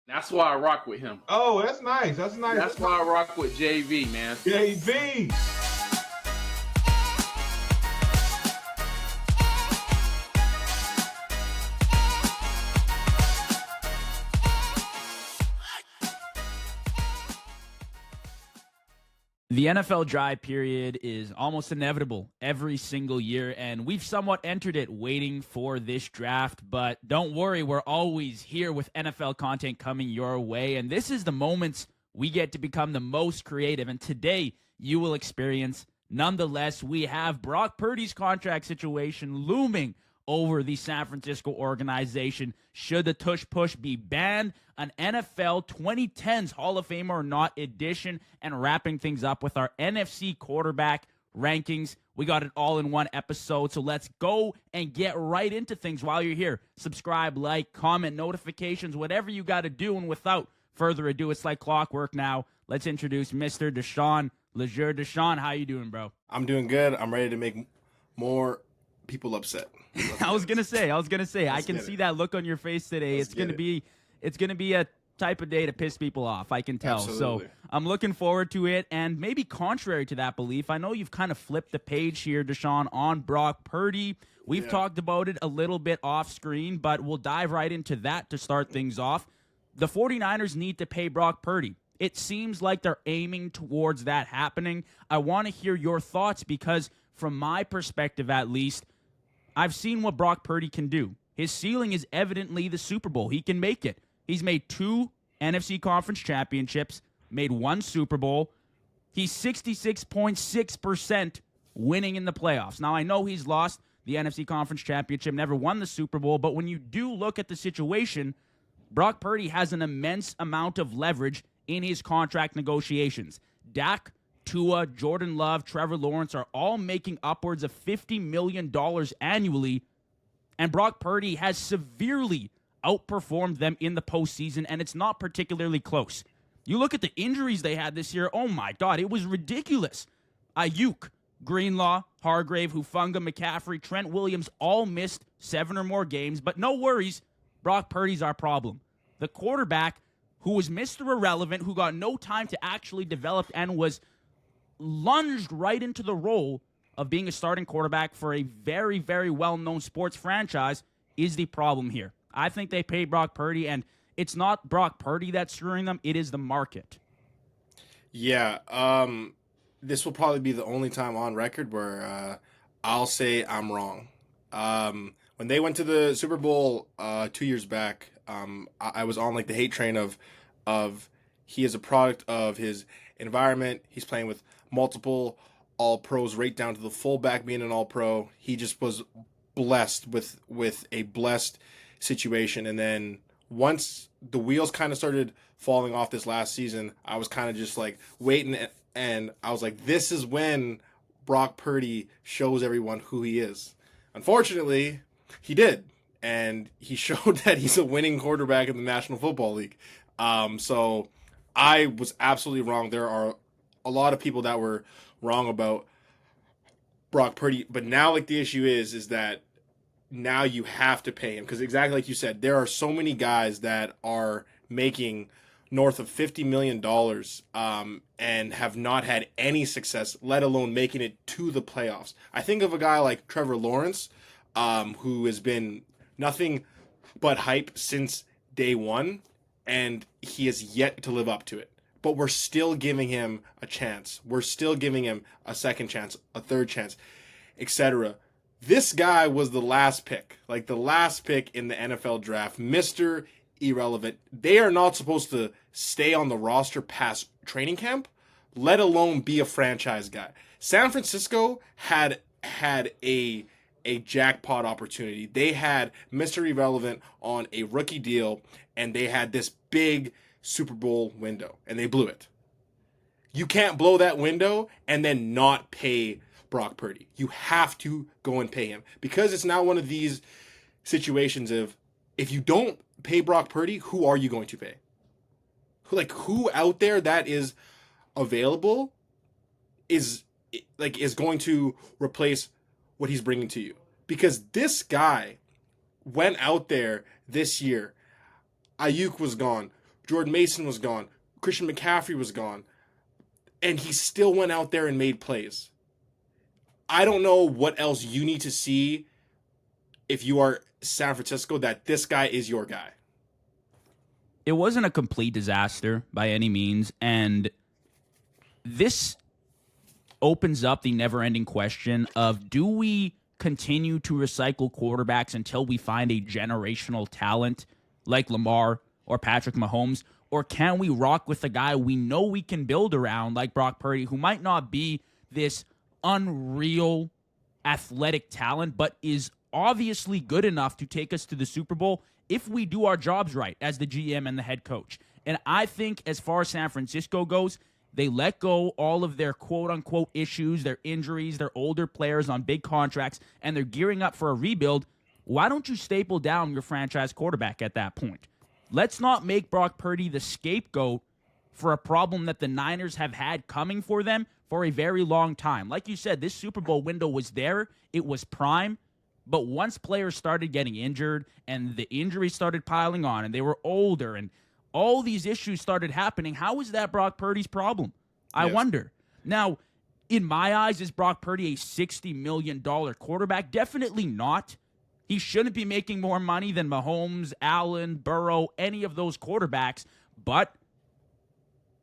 That's why I rock with him. Oh, that's nice. That's nice. That's why I rock with JV, man. JV. The NFL dry period is almost inevitable every single year, and we've somewhat entered it waiting for this draft. But don't worry, we're always here with NFL content coming your way, and this is the moments we get to become the most creative. And today, you will experience, nonetheless, we have Brock Purdy's contract situation looming over the San Francisco organization. Should the Tush Push be banned? An NFL 2010s Hall of Fame or Not edition, and wrapping things up with our NFC quarterback rankings. We got it all in one episode, so let's go and get right into things. While you're here, subscribe, like, comment, notifications, whatever you got to do. And without further ado, it's like clockwork now. Let's introduce Mr. Deshawn Lejeune. Deshawn, how you doing, bro? I'm doing good. I'm ready to make more people upset. I was gonna say. I can see that look on your face today. It's gonna be a type of day to piss people off. I can tell. Absolutely. So I'm looking forward to it. And maybe contrary to that belief, I know you've kind of flipped the page here, Deshawn, on Brock Purdy. We've talked about it a little bit off screen, but we'll dive right into that to start things off. The 49ers need to pay Brock Purdy. It seems like they're aiming towards that happening. I want to hear your thoughts because, from my perspective at least, I've seen what Brock Purdy can do. His ceiling is evidently the Super Bowl. He can make it. He's made 2 NFC Conference championships, made 1 Super Bowl. He's 66.6% winning in the playoffs. Now, I know he's lost the NFC Conference championship, never won the Super Bowl, but when you do look at the situation, Brock Purdy has an immense amount of leverage in his contract negotiations. Dak, Tua, Jordan Love, Trevor Lawrence are all making upwards of $50 million annually, and Brock Purdy has severely outperformed them in the postseason, and it's not particularly close. You look at the injuries they had this year, oh my God, it was ridiculous. Aiyuk, Greenlaw, Hargrave, Hufanga, McCaffrey, Trent Williams all missed 7 or more games, but no worries, Brock Purdy's our problem. The quarterback who was Mr. Irrelevant, who got no time to actually develop and was lunged right into the role of being a starting quarterback for a very, very well-known sports franchise, is the problem here. I think they paid Brock Purdy, and it's not Brock Purdy that's screwing them. It is the market. Yeah, this will probably be the only time on record where I'll say I'm wrong. When they went to the Super Bowl 2 years back, I was on like the hate train of he is a product of his environment. He's playing with multiple all-pros right down to the fullback being an all-pro. He just was blessed with a blessed situation. And then once the wheels kind of started falling off this last season, I was kind of just like waiting, and I was like, this is when Brock Purdy shows everyone who he is. Unfortunately, he did. And he showed that he's a winning quarterback in the National Football League. So I was absolutely wrong. There are a lot of people that were wrong about Brock Purdy, but now like the issue is that now you have to pay him because exactly like you said, there are so many guys that are making north of $50 million and have not had any success, let alone making it to the playoffs. I think of a guy like Trevor Lawrence, who has been nothing but hype since day one, and he has yet to live up to it. But we're still giving him a chance. We're still giving him a second chance, a third chance, etc. This guy was the last pick, like the last pick in the NFL draft, Mr. Irrelevant. They are not supposed to stay on the roster past training camp, let alone be a franchise guy. San Francisco had a jackpot opportunity. They had Mr. Irrelevant on a rookie deal, and they had this big Super Bowl window, and they blew it. You can't blow that window and then not pay Brock Purdy. You have to go and pay him because it's now one of these situations of if you don't pay Brock Purdy, who are you going to pay? Who out there that is available is going to replace what he's bringing to you? Because this guy went out there this year. Aiyuk was gone. Jordan Mason was gone. Christian McCaffrey was gone. And he still went out there and made plays. I don't know what else you need to see if you are San Francisco that this guy is your guy. It wasn't a complete disaster by any means, and this opens up the never-ending question of, do we continue to recycle quarterbacks until we find a generational talent like Lamar or Patrick Mahomes, or can we rock with a guy we know we can build around like Brock Purdy, who might not be this unreal athletic talent, but is obviously good enough to take us to the Super Bowl if we do our jobs right as the GM and the head coach. And I think as far as San Francisco goes, they let go all of their quote-unquote issues, their injuries, their older players on big contracts, and they're gearing up for a rebuild. Why don't you staple down your franchise quarterback at that point? Let's not make Brock Purdy the scapegoat for a problem that the Niners have had coming for them for a very long time. Like you said, this Super Bowl window was there. It was prime. But once players started getting injured and the injuries started piling on and they were older and all these issues started happening, how is that Brock Purdy's problem? I wonder. Now, in my eyes, is Brock Purdy a $60 million quarterback? Definitely not. He shouldn't be making more money than Mahomes, Allen, Burrow, any of those quarterbacks. But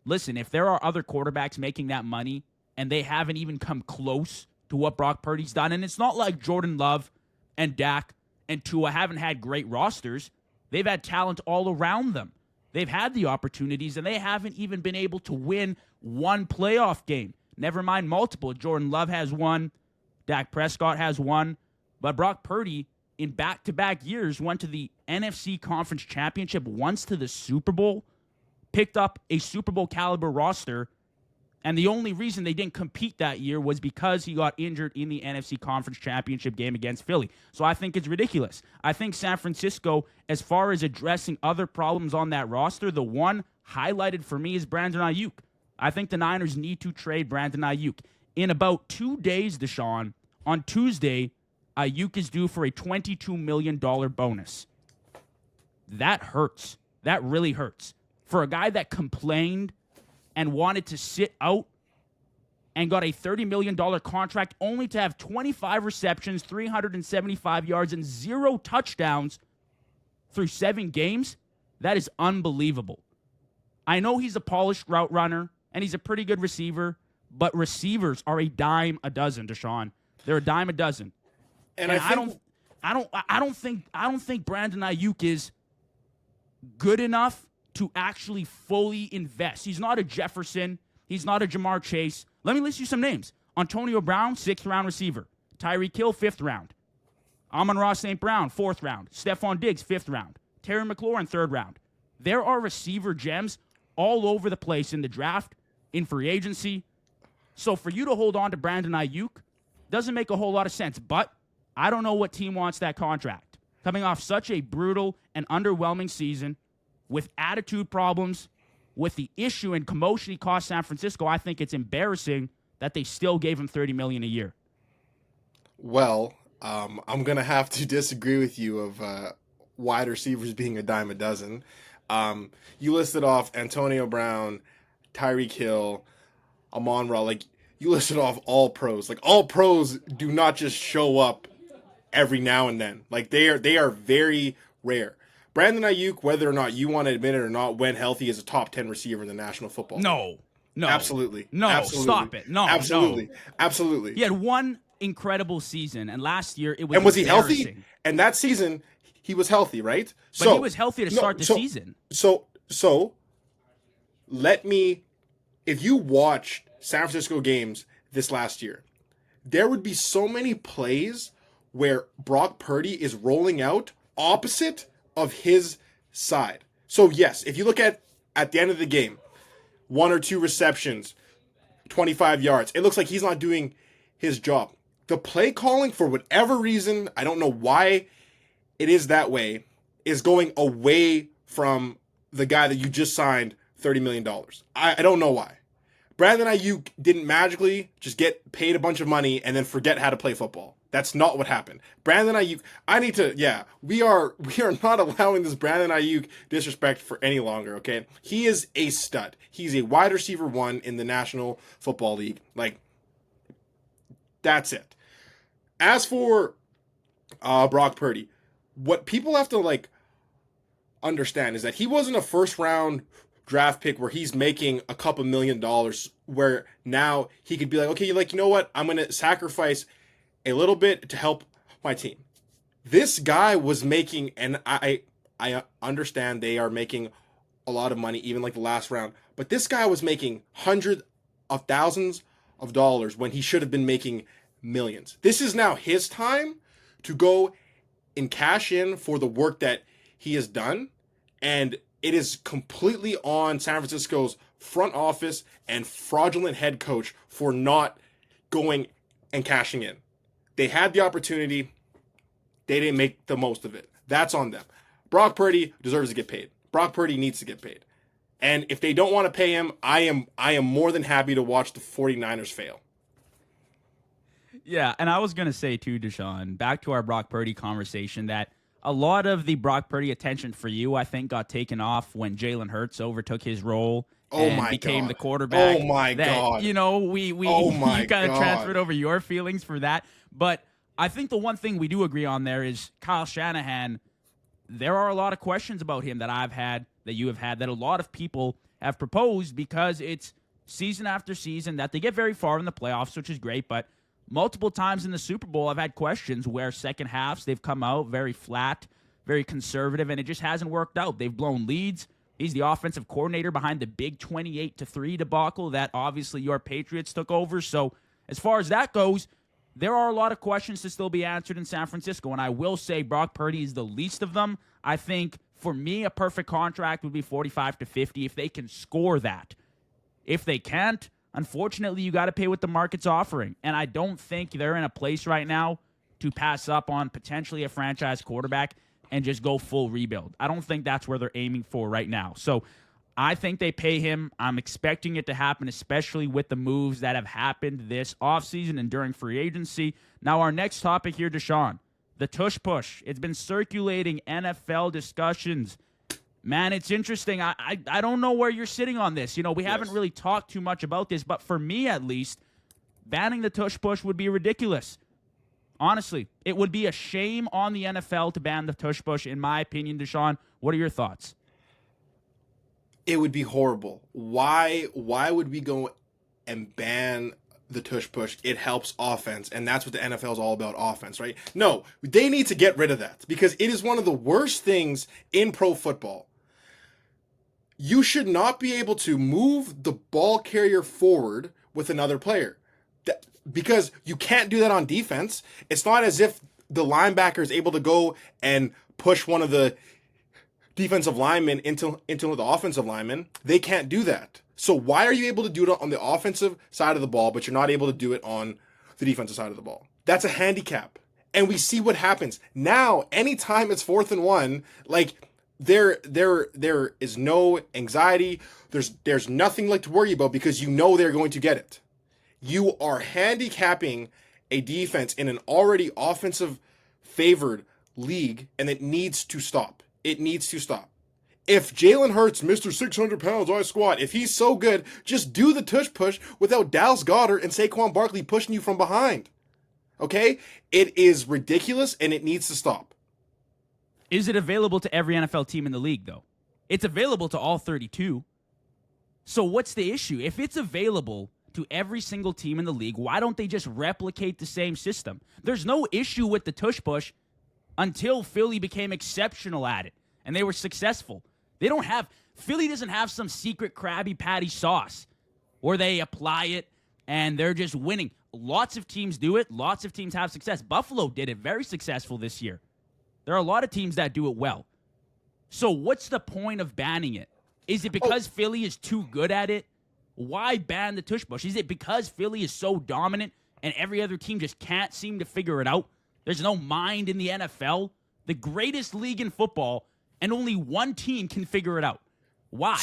listen, if there are other quarterbacks making that money and they haven't even come close to what Brock Purdy's done, and it's not like Jordan Love and Dak and Tua haven't had great rosters. They've had talent all around them. They've had the opportunities, and they haven't even been able to win one playoff game. Never mind multiple. Jordan Love has one. Dak Prescott has one. But Brock Purdy, in back-to-back years, went to the NFC Conference Championship, once to the Super Bowl, picked up a Super Bowl caliber roster, and the only reason they didn't compete that year was because he got injured in the NFC Conference Championship game against Philly. So I think it's ridiculous. I think San Francisco, as far as addressing other problems on that roster, the one highlighted for me is Brandon Aiyuk. I think the Niners need to trade Brandon Aiyuk. In about 2 days, Deshaun, on Tuesday, Aiyuk is due for a $22 million bonus. That hurts. That really hurts. For a guy that complained and wanted to sit out and got a $30 million contract only to have 25 receptions, 375 yards, and 0 touchdowns through 7 games, that is unbelievable. I know he's a polished route runner, and he's a pretty good receiver, but receivers are a dime a dozen, Deshaun. They're a dime a dozen. And I don't think Brandon Aiyuk is good enough to actually fully invest. He's not a Jefferson. He's not a Jamar Chase. Let me list you some names. Antonio Brown, 6th round receiver. Tyreek Hill, 5th round. Amon-Ra St. Brown, 4th round. Stephon Diggs, 5th round. Terry McLaurin, 3rd round. There are receiver gems all over the place in the draft, in free agency. So for you to hold on to Brandon Aiyuk doesn't make a whole lot of sense. But I don't know what team wants that contract. Coming off such a brutal and underwhelming season, with attitude problems, with the issue and commotion he cost San Francisco, I think it's embarrassing that they still gave him $30 million a year. Well, I'm gonna have to disagree with you of wide receivers being a dime a dozen. You listed off Antonio Brown, Tyreek Hill, Amon-Ra. Like, you listed off all pros. Like, all pros do not just show up every now and then. Like, they are very rare. Brandon Aiyuk, whether or not you want to admit it or not, when healthy, is a top 10 receiver in the National Football League. No. Absolutely. No, Absolutely. stop it. No, Absolutely. no. Absolutely. He had one incredible season, and last year it was And was he embarrassing. healthy? And that season, he was healthy, right? But he was healthy to start the season. So, let me, if you watched San Francisco games this last year, there would be so many plays where Brock Purdy is rolling out opposite of his side. So yes, if you look at the end of the game, 1 or 2 receptions, 25 yards, it looks like he's not doing his job. The play calling, for whatever reason, I don't know why it is that way, is going away from the guy that you just signed $30 million. I don't know why. Brandon Aiyuk didn't magically just get paid a bunch of money and then forget how to play football. That's not what happened. Brandon Aiyuk, we are not allowing this Brandon Aiyuk disrespect for any longer, okay? He is a stud. He's a wide receiver 1 in the National Football League. Like, that's it. As for Brock Purdy, what people have to, like, understand is that he wasn't a first-round draft pick where he's making a couple $1 million, where now he could be like, okay, like, you know what? I'm going to sacrifice a little bit to help my team. This guy was making, and I understand they are making a lot of money, even like the last round, but this guy was making hundreds of thousands of dollars when he should have been making millions. This is now his time to go and cash in for the work that he has done, and it is completely on San Francisco's front office and fraudulent head coach for not going and cashing in. They had the opportunity. They didn't make the most of it. That's on them. Brock Purdy deserves to get paid. Brock Purdy needs to get paid. And if they don't want to pay him, I am more than happy to watch the 49ers fail. Yeah, and I was going to say too, Deshaun, back to our Brock Purdy conversation, that a lot of the Brock Purdy attention for you, I think, got taken off when Jalen Hurts overtook his role and became the quarterback. Oh, my God. You know, you kind of transferred over your feelings for that. But I think the one thing we do agree on there is Kyle Shanahan. There are a lot of questions about him that I've had, that you have had, that a lot of people have proposed, because it's season after season that they get very far in the playoffs, which is great, but multiple times in the Super Bowl, I've had questions where second halves, they've come out very flat, very conservative, and it just hasn't worked out. They've blown leads. He's the offensive coordinator behind the big 28-3 debacle that obviously your Patriots took over. So as far as that goes, there are a lot of questions to still be answered in San Francisco, and I will say Brock Purdy is the least of them. I think, for me, a perfect contract would be 45-50 if they can score that. If they can't, unfortunately, you got to pay what the market's offering, and I don't think they're in a place right now to pass up on potentially a franchise quarterback and just go full rebuild. I don't think that's where they're aiming for right now. So I think they pay him. I'm expecting it to happen, especially with the moves that have happened this offseason and during free agency. Now, our next topic here, Deshaun, the Tush Push. It's been circulating NFL discussions. Man, it's interesting. I don't know where you're sitting on this. You know, we haven't really talked too much about this, but for me at least, banning the Tush Push would be ridiculous. Honestly, it would be a shame on the NFL to ban the Tush Push, in my opinion. Deshaun, what are your thoughts? It would be horrible. Why would we go and ban the Tush Push? It helps offense, and that's what the NFL is all about, offense, right? No, they need to get rid of that, because it is one of the worst things in pro football. You should not be able to move the ball carrier forward with another player, because you can't do that on defense. It's not as if the linebacker is able to go and push one of the defensive linemen into the offensive lineman. They can't do that. So why are you able to do it on the offensive side of the ball, but you're not able to do it on the defensive side of the ball? That's a handicap. And we see what happens. Now, anytime it's 4th and 1, like there is no anxiety. There's nothing like to worry about, because you know they're going to get it. You are handicapping a defense in an already offensive favored league, and it needs to stop. It needs to stop. If Jalen Hurts, Mr. 600 pounds, I squat, if he's so good, just do the Tush Push without Dallas Goedert and Saquon Barkley pushing you from behind. Okay? It is ridiculous, and it needs to stop. Is it available to every NFL team in the league, though? It's available to all 32. So what's the issue? If it's available to every single team in the league, why don't they just replicate the same system? There's no issue with the Tush Push until Philly became exceptional at it, and they were successful. Philly doesn't have some secret Krabby Patty sauce where they apply it and they're just winning. Lots of teams do it. Lots of teams have success. Buffalo did it, very successful this year. There are a lot of teams that do it well. So what's the point of banning it? Is it because Philly is too good at it? Why ban the Tush Push? Is it because Philly is so dominant and every other team just can't seem to figure it out? There's no mind in the NFL, the greatest league in football, and only one team can figure it out. Why?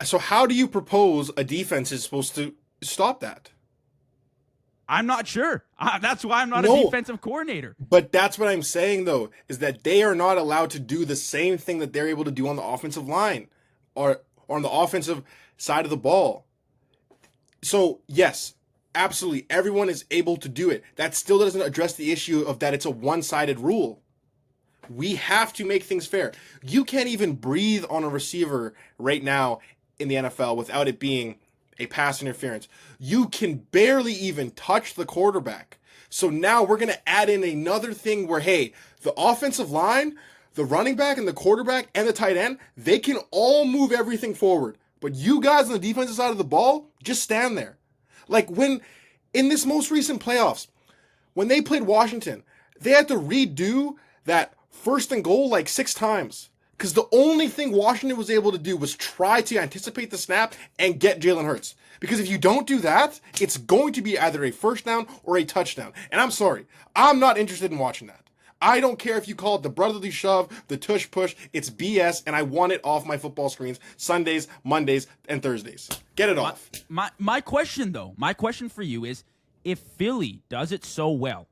So how do you propose a defense is supposed to stop that? I'm not sure. That's why I'm not No. a defensive coordinator. But that's what I'm saying, though, is that they are not allowed to do the same thing that they're able to do on the offensive line or on the offensive side of the ball. So, yes, absolutely, everyone is able to do it. That still doesn't address the issue of that it's a one-sided rule. We have to make things fair. You can't even breathe on a receiver right now in the NFL without it being a pass interference. You can barely even touch the quarterback. So now we're going to add in another thing where, hey, the offensive line, the running back and the quarterback and the tight end, they can all move everything forward. But you guys on the defensive side of the ball, just stand there. Like when, in this most recent playoffs, when they played Washington, they had to redo that 1st and goal like 6 times. Because the only thing Washington was able to do was try to anticipate the snap and get Jalen Hurts. Because if you don't do that, it's going to be either a first down or a touchdown. And I'm sorry, I'm not interested in watching that. I don't care if you call it the brotherly shove, the tush push, it's BS, and I want it off my football screens Sundays, Mondays, and Thursdays. Get it off. My question for you is, if Philly does it so well,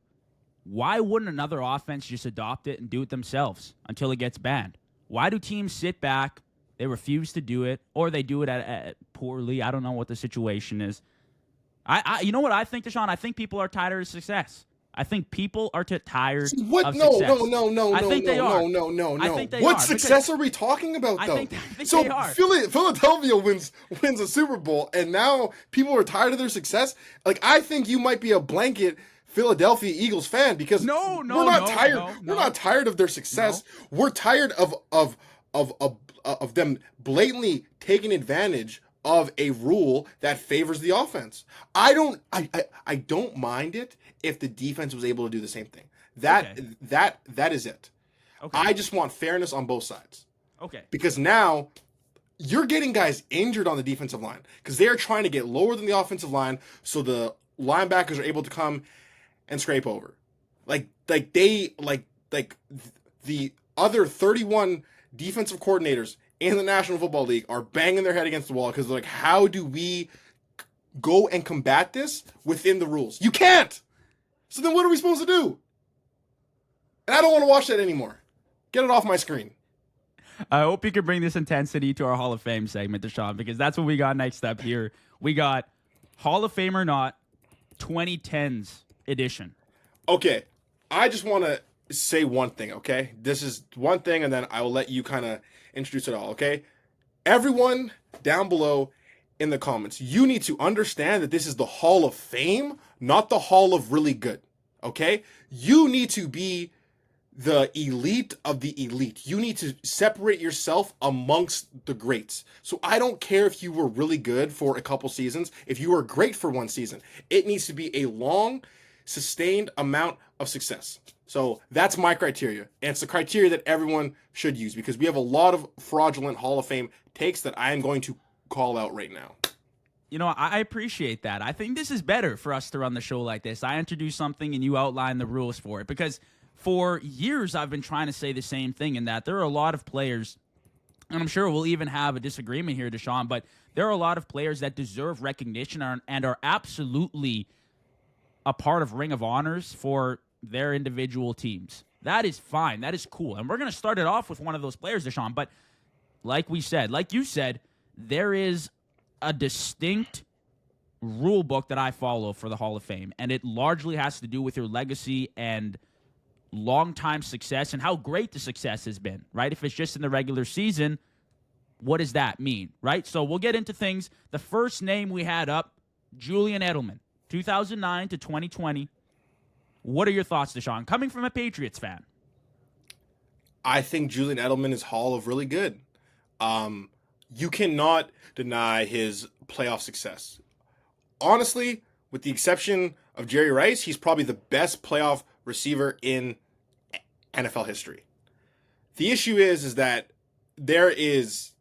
why wouldn't another offense just adopt it and do it themselves until it gets banned? Why do teams sit back, they refuse to do it, or they do it at poorly? I don't know what the situation is. You know what I think, Deshaun? I think people are tired of success. I think people are tired of success. No. I think they are. No. I think they what are, success are we talking about, though? I think so they are. Philadelphia wins a Super Bowl, and now people are tired of their success? Like, I think you might be a blanket Philadelphia Eagles fan because we're not tired. We're not tired of their success. No. We're tired of them blatantly taking advantage of a rule that favors the offense. I don't mind it if the defense was able to do the same thing. That is it. Okay. I just want fairness on both sides. Okay. Because now you're getting guys injured on the defensive line because they are trying to get lower than the offensive line so the linebackers are able to come and scrape over. Like the other 31 defensive coordinators in the National Football League are banging their head against the wall because they're like, how do we go and combat this within the rules? You can't! So then what are we supposed to do? And I don't want to watch that anymore. Get it off my screen. I hope you can bring this intensity to our Hall of Fame segment, Deshaun, because that's what we got next up here. We got Hall of Fame or Not 2010s edition. Okay, I just want to say one thing, okay? This is one thing, and then I will let you kind of introduce it all, okay? Everyone down below in the comments, you need to understand that this is the Hall of Fame, not the Hall of Really Good, okay? You need to be the elite of the elite. You need to separate yourself amongst the greats. So I don't care if you were really good for a couple seasons. If you were great for one season, it needs to be a long, sustained amount of success. So that's my criteria. And it's the criteria that everyone should use because we have a lot of fraudulent Hall of Fame takes that I am going to call out right now. You know, I appreciate that. I think this is better for us to run the show like this. I introduce something and you outline the rules for it because for years I've been trying to say the same thing in that there are a lot of players, and I'm sure we'll even have a disagreement here, Deshaun, but there are a lot of players that deserve recognition and are absolutely a part of Ring of Honors for their individual teams. That is fine. That is cool. And we're going to start it off with one of those players, Deshaun. But like you said, there is a distinct rule book that I follow for the Hall of Fame. And it largely has to do with your legacy and long-time success and how great the success has been, right? If it's just in the regular season, what does that mean, right? So we'll get into things. The first name we had up, Julian Edelman, 2009 to 2020. What are your thoughts, Deshaun, coming from a Patriots fan? I think Julian Edelman is Hall of Really Good. You cannot deny his playoff success. Honestly, with the exception of Jerry Rice, he's probably the best playoff receiver in NFL history. The issue is that there is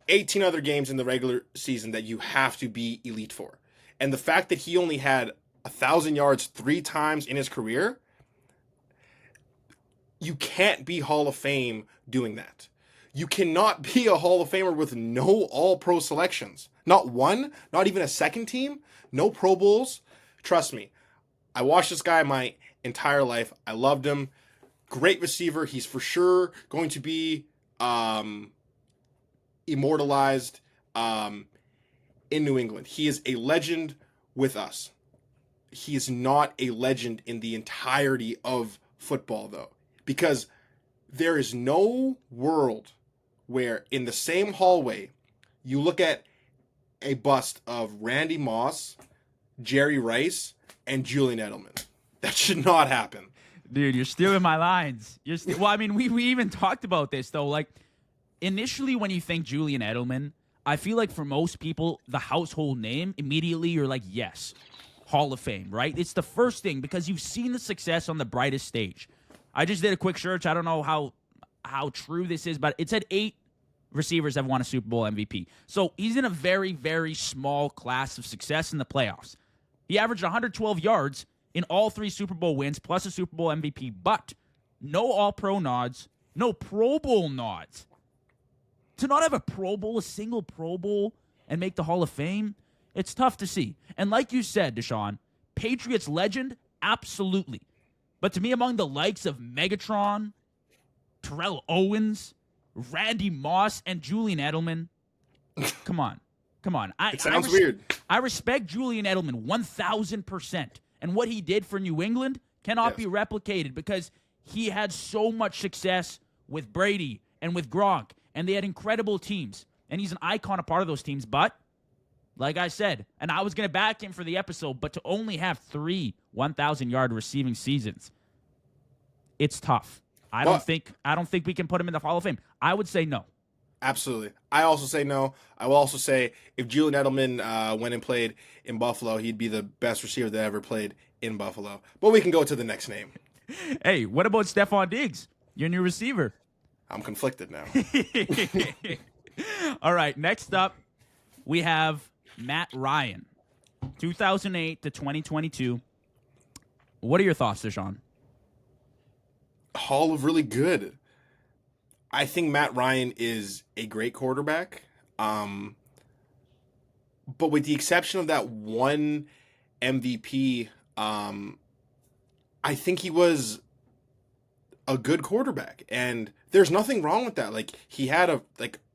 18 other games in the regular season that you have to be elite for. And the fact that he only had 1,000 yards 3 times in his career, you can't be Hall of Fame doing that. You cannot be a Hall of Famer with no All-Pro selections. Not one, not even a second team, no Pro Bowls. Trust me, I watched this guy my entire life. I loved him. Great receiver. He's for sure going to be immortalized in New England. He is a legend with us. He is not a legend in the entirety of football, though, because there is no world where in the same hallway you look at a bust of Randy Moss, Jerry Rice, and Julian Edelman. That should not happen. Dude, you're stealing my lines. Well, I mean, we even talked about this, though. Like, initially when you think Julian Edelman, I feel like for most people, the household name, immediately you're like, yes, Hall of Fame, right? It's the first thing because you've seen the success on the brightest stage. I just did a quick search. I don't know how true this is, but it said 8 receivers have won a Super Bowl MVP. So he's in a very, very small class of success in the playoffs. He averaged 112 yards in all 3 Super Bowl wins, plus a Super Bowl MVP, but no All-Pro nods, no Pro Bowl nods. To not have a Pro Bowl, a single Pro Bowl, and make the Hall of Fame, it's tough to see. And like you said, Deshaun, Patriots legend, absolutely. But to me, among the likes of Megatron, Terrell Owens, Randy Moss, and Julian Edelman, come on. It sounds weird. I respect Julian Edelman 1,000%. And what he did for New England cannot be replicated because he had so much success with Brady and with Gronk, and they had incredible teams. And he's an icon, a part of those teams. But, like I said, and I was going to back him for the episode, but to only have 3 1,000-yard receiving seasons, it's tough. I don't think we can put him in the Hall of Fame. I would say no. Absolutely. I also say no. I will also say if Julian Edelman went and played in Buffalo, he'd be the best receiver that ever played in Buffalo. But we can go to the next name. Hey, what about Stephon Diggs, your new receiver? I'm conflicted now. All right, next up, we have Matt Ryan, 2008 to 2022. What are your thoughts, Deshaun? Hall of really good. I think Matt Ryan is a great quarterback. But with the exception of that one MVP, I think he was a good quarterback. And there's nothing wrong with that. Like, he had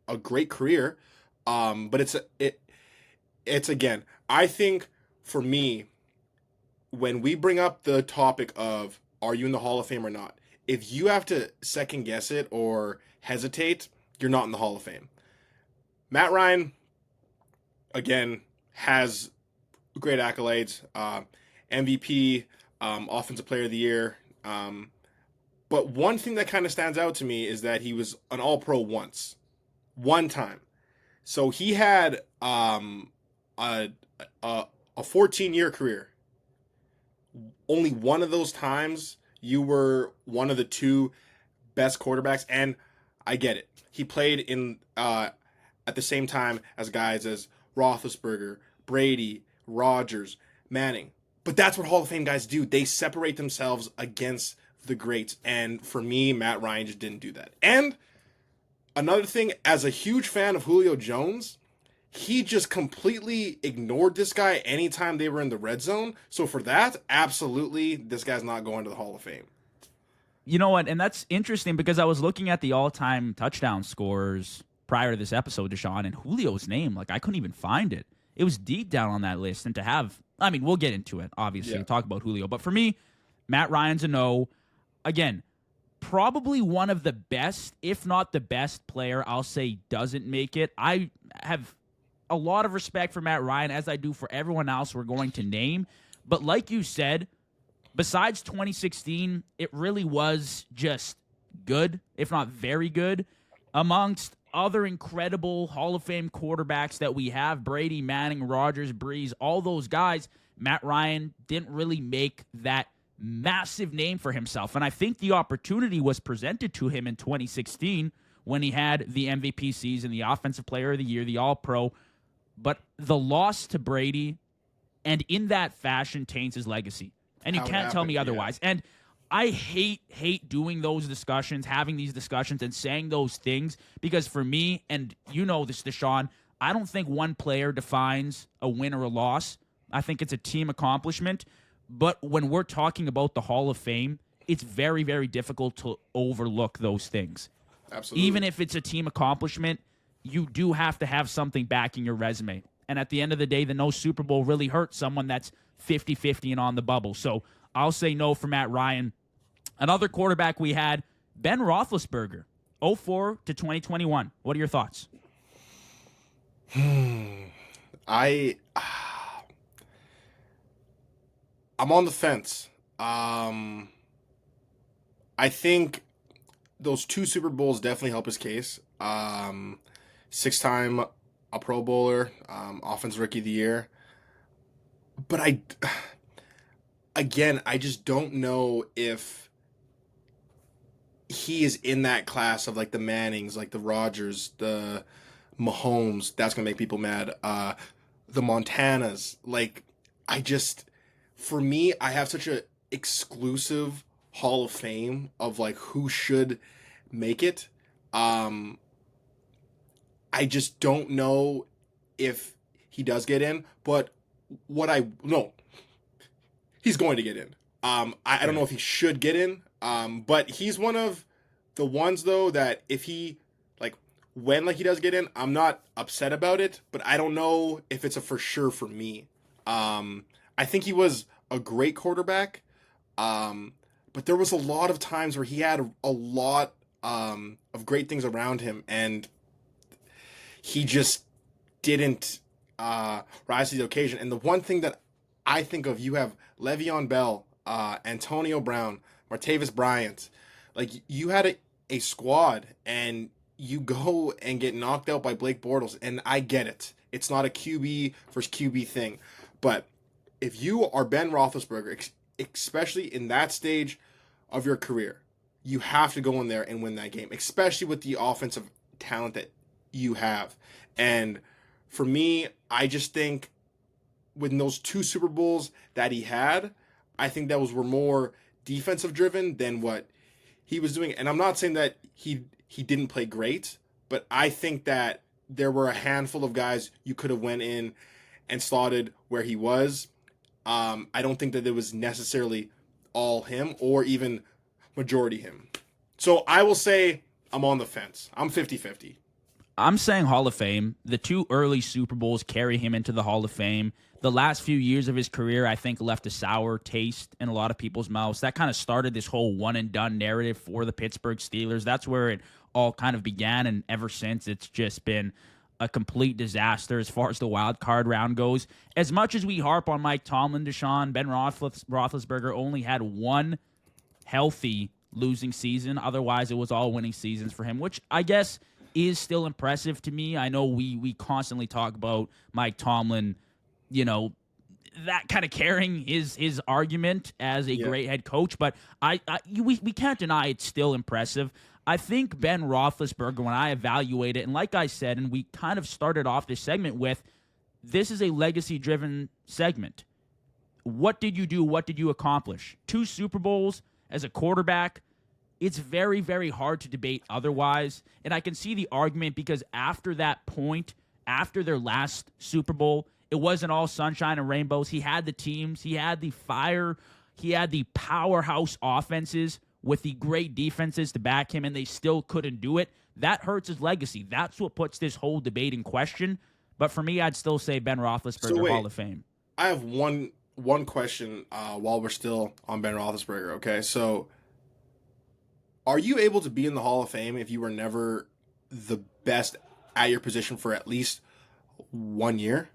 a great career. But it's again, I think for me, when we bring up the topic of are you in the Hall of Fame or not, if you have to second guess it or hesitate, you're not in the Hall of Fame. Matt Ryan, again, has great accolades. MVP, Offensive Player of the Year. But one thing that kind of stands out to me is that he was an All-Pro one time. So he had a 14-year career. Only one of those times you were one of the 2 best quarterbacks, and I get it. He played in at the same time as guys as Roethlisberger, Brady, Rodgers, Manning. But that's what Hall of Fame guys do. They separate themselves against the greats, and for me, Matt Ryan just didn't do that. And another thing, as a huge fan of Julio Jones, he just completely ignored this guy anytime they were in the red zone. So for that, absolutely, this guy's not going to the Hall of Fame. You know what? And that's interesting because I was looking at the all-time touchdown scores prior to this episode, Deshaun, and Julio's name, like, I couldn't even find it. It was deep down on that list. And to have, I mean, we'll get into it, obviously, and talk about Julio. But for me, Matt Ryan's a no. Again, probably one of the best, if not the best player, I'll say doesn't make it. I have a lot of respect for Matt Ryan, as I do for everyone else we're going to name. But like you said, besides 2016, it really was just good, if not very good, amongst other incredible Hall of Fame quarterbacks that we have, Brady, Manning, Rodgers, Breeze, all those guys. Matt Ryan didn't really make that massive name for himself. And I think the opportunity was presented to him in 2016 when he had the MVP season, the Offensive Player of the Year, the All-Pro. But the loss to Brady, and in that fashion, taints his legacy. And you can't tell me otherwise. And I hate doing those discussions, having these discussions, and saying those things, because for me, and you know this, Deshaun, I don't think one player defines a win or a loss. I think it's a team accomplishment. But when we're talking about the Hall of Fame, it's very, very difficult to overlook those things. Absolutely. Even if it's a team accomplishment, you do have to have something backing your resume. And at the end of the day, the no Super Bowl really hurts someone that's 50-50 and on the bubble. So I'll say no for Matt Ryan. Another quarterback we had, Ben Roethlisberger, 04 to 2021. What are your thoughts? I'm on the fence. I think those 2 Super Bowls definitely help his case. 6-time a Pro Bowler, Offensive Rookie of the Year. But I just don't know if he is in that class of like the Mannings, like the Rodgers, the Mahomes. That's gonna make people mad. The Montanas. Like, for me, I have such a exclusive Hall of Fame of like who should make it. I just don't know if he does get in, but he's going to get in. I don't know if he should get in, but he's one of the ones though that if he when he does get in, I'm not upset about it, but I don't know if it's a for sure for me. I think he was a great quarterback, but there was a lot of times where he had a lot of great things around him, and he just didn't rise to the occasion. And the one thing that I think of, you have Le'Veon Bell, Antonio Brown, Martavis Bryant. Like, you had a squad, and you go and get knocked out by Blake Bortles, and I get it. It's not a QB versus QB thing. But if you are Ben Roethlisberger, especially in that stage of your career, you have to go in there and win that game, especially with the offensive talent that you have. And for me, I just think with those 2 Super Bowls that he had, I think those were more defensive driven than what he was doing. And I'm not saying that he didn't play great, but I think that there were a handful of guys you could have went in and slotted where he was. I don't think that it was necessarily all him or even majority him. So I will say I'm on the fence. I'm 50-50. I'm saying Hall of Fame. The 2 early Super Bowls carry him into the Hall of Fame. The last few years of his career, I think, left a sour taste in a lot of people's mouths. That kind of started this whole one-and-done narrative for the Pittsburgh Steelers. That's where it all kind of began, and ever since, it's just been a complete disaster as far as the wild card round goes. As much as we harp on Mike Tomlin, Deshaun, Ben Roethlisberger only had 1 healthy losing season. Otherwise, it was all winning seasons for him, which I guess is still impressive to me. I know we constantly talk about Mike Tomlin, that kind of carrying his argument as a great head coach, but we can't deny it's still impressive. I think Ben Roethlisberger, when I evaluate it, and like I said, and we kind of started off this segment with, this is a legacy-driven segment. What did you do? What did you accomplish? 2 Super Bowls as a quarterback. It's very, very hard to debate otherwise. And I can see the argument because after that point, after their last Super Bowl, it wasn't all sunshine and rainbows. He had the teams. He had the fire. He had the powerhouse offenses with the great defenses to back him, and they still couldn't do it. That hurts his legacy. That's what puts this whole debate in question. But for me, I'd still say Ben Roethlisberger, Hall of Fame. I have one question while we're still on Ben Roethlisberger, okay? So, are you able to be in the Hall of Fame if you were never the best at your position for at least 1 year?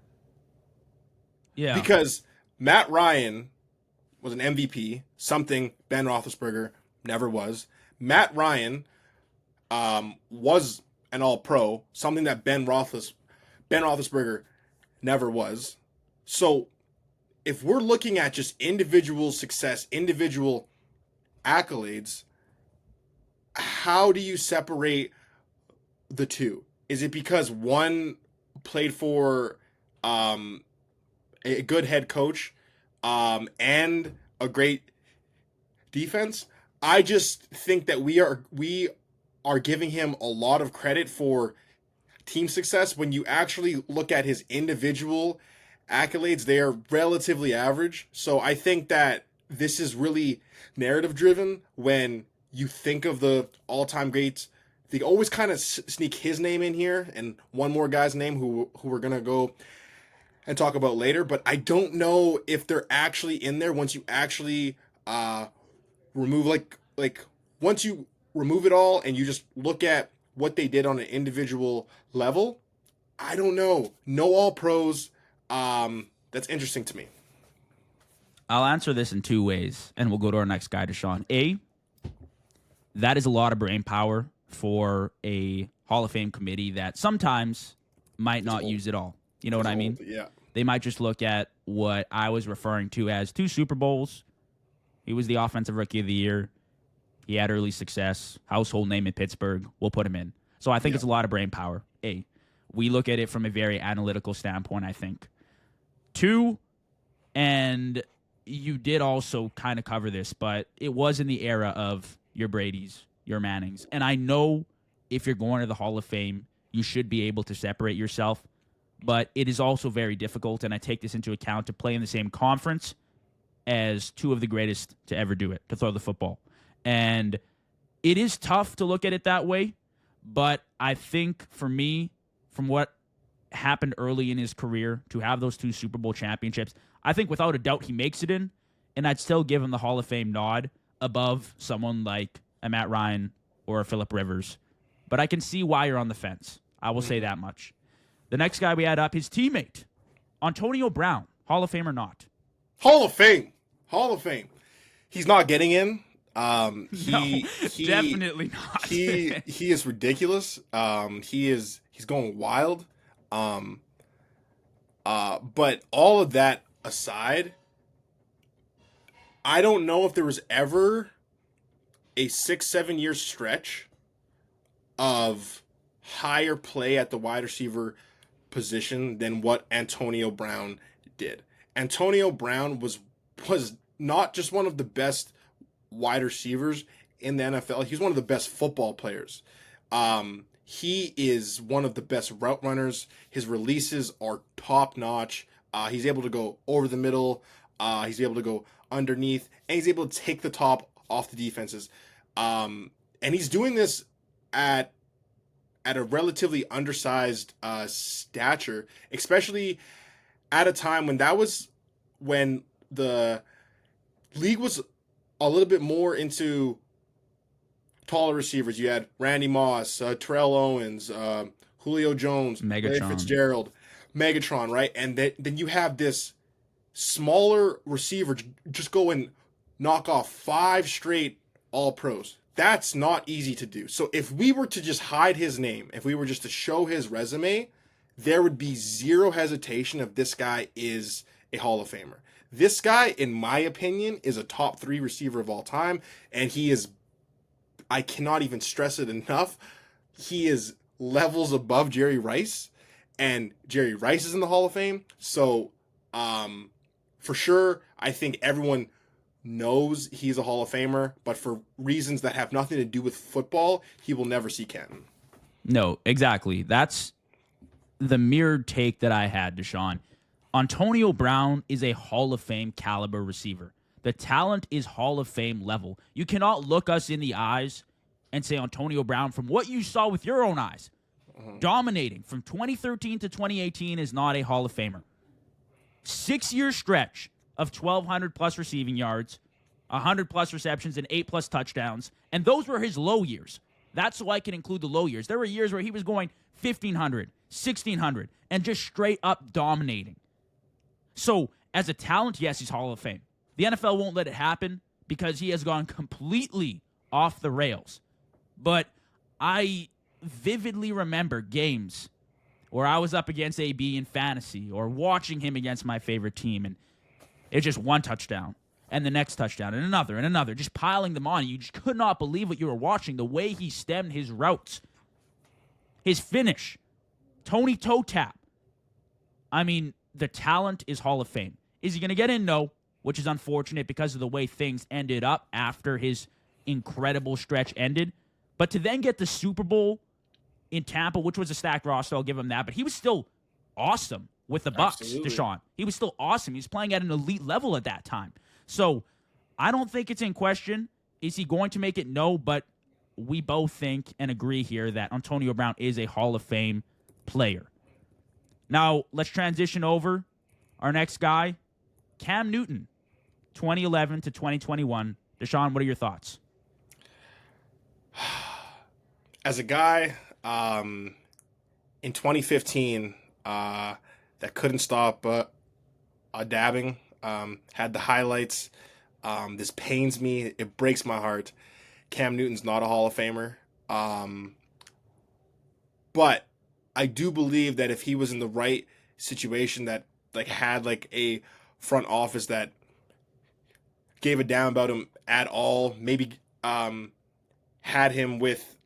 Yeah. Because Matt Ryan was an MVP, something Ben Roethlisberger never was. Matt Ryan was an All-Pro, something that Ben Roethlisberger never was. So if we're looking at just individual success, individual accolades, how do you separate the 2? Is it because one played for a good head coach and a great defense? I just think that we are giving him a lot of credit for team success when you actually look at his individual accolades, they are relatively average. So I think that this is really narrative driven when you think of the all-time greats. They always kind of sneak his name in here and one more guy's name who we're going to go and talk about later. But I don't know if they're actually in there once you actually remove, like once you remove it all and you just look at what they did on an individual level. I don't know. No all pros. That's interesting to me. I'll answer this in two ways, and we'll go to our next guy, to Shawn. A, that is a lot of brain power for a Hall of Fame committee that sometimes might not use it all. You know what I mean? Yeah. They might just look at what I was referring to as 2 Super Bowls. He was the Offensive Rookie of the Year. He had early success. Household name in Pittsburgh. We'll put him in. So I think it's a lot of brain power. A, we look at it from a very analytical standpoint, I think. 2, and you did also kind of cover this, but it was in the era of your Brady's, your Mannings. And I know if you're going to the Hall of Fame, you should be able to separate yourself, but it is also very difficult, and I take this into account, to play in the same conference as 2 of the greatest to ever do it, to throw the football. And it is tough to look at it that way, but I think for me, from what happened early in his career, to have those 2 Super Bowl championships, I think without a doubt he makes it in, and I'd still give him the Hall of Fame nod above someone like a Matt Ryan or a Phillip Rivers. But I can see why you're on the fence. I will say that much. The next guy we had up, his teammate, Antonio Brown, Hall of Fame or not? Hall of Fame. Hall of Fame. He's not getting in. Definitely not. he is ridiculous. He's going wild. But all of that aside, I don't know if there was ever a 6-7 year stretch of higher play at the wide receiver position than what Antonio Brown did. Antonio Brown was not just one of the best wide receivers in the NFL. He's one of the best football players. He is one of the best route runners. His releases are top notch. He's able to go over the middle. He's able to go underneath, and he's able to take the top off the defenses. And he's doing this at a relatively undersized stature, especially at a time when the league was a little bit more into taller receivers. You had Randy Moss, Terrell Owens, Julio Jones, Larry Fitzgerald, Megatron, right? And then you have this smaller receiver just go and knock off 5 straight All-Pros. That's not easy to do. So if we were to just hide his name, if we were just to show his resume, there would be zero hesitation if this guy is a Hall of Famer. This guy, in my opinion, is a top 3 receiver of all time, and he is, I cannot even stress it enough, he is levels above Jerry Rice, and Jerry Rice is in the Hall of Fame. So, for sure, I think everyone knows he's a Hall of Famer, but for reasons that have nothing to do with football, he will never see Canton. No, exactly. That's the mirrored take that I had, Deshaun. Antonio Brown is a Hall of Fame caliber receiver. The talent is Hall of Fame level. You cannot look us in the eyes and say Antonio Brown, from what you saw with your own eyes, dominating from 2013 to 2018, is not a Hall of Famer. 6-year stretch of 1,200 plus receiving yards, 100 plus receptions, and 8 plus touchdowns. And those were his low years. That's so I can include the low years. There were years where he was going 1,500, 1,600, and just straight up dominating. So, as a talent, yes, he's Hall of Fame. The NFL won't let it happen because he has gone completely off the rails. But I vividly remember games where I was up against AB in fantasy or watching him against my favorite team, and it's just one touchdown and the next touchdown and another, just piling them on. You just could not believe what you were watching, the way he stemmed his routes, his finish, Tony toe tap. I mean, the talent is Hall of Fame. Is he going to get in? No, which is unfortunate because of the way things ended up after his incredible stretch ended. But to then get the Super Bowl in Tampa, which was a stacked roster, I'll give him that, but he was still awesome with the Bucks, Absolutely. Deshaun. He was still awesome. He was playing at an elite level at that time. So I don't think it's in question. Is he going to make it? No, but we both think and agree here that Antonio Brown is a Hall of Fame player. Now, let's transition over. Our next guy, Cam Newton, 2011 to 2021. Deshaun, what are your thoughts? As a guy in 2015 that couldn't stop dabbing, had the highlights. This pains me. It breaks my heart. Cam Newton's not a Hall of Famer. But I do believe that if he was in the right situation that like had like a front office that gave a damn about him at all, maybe had him with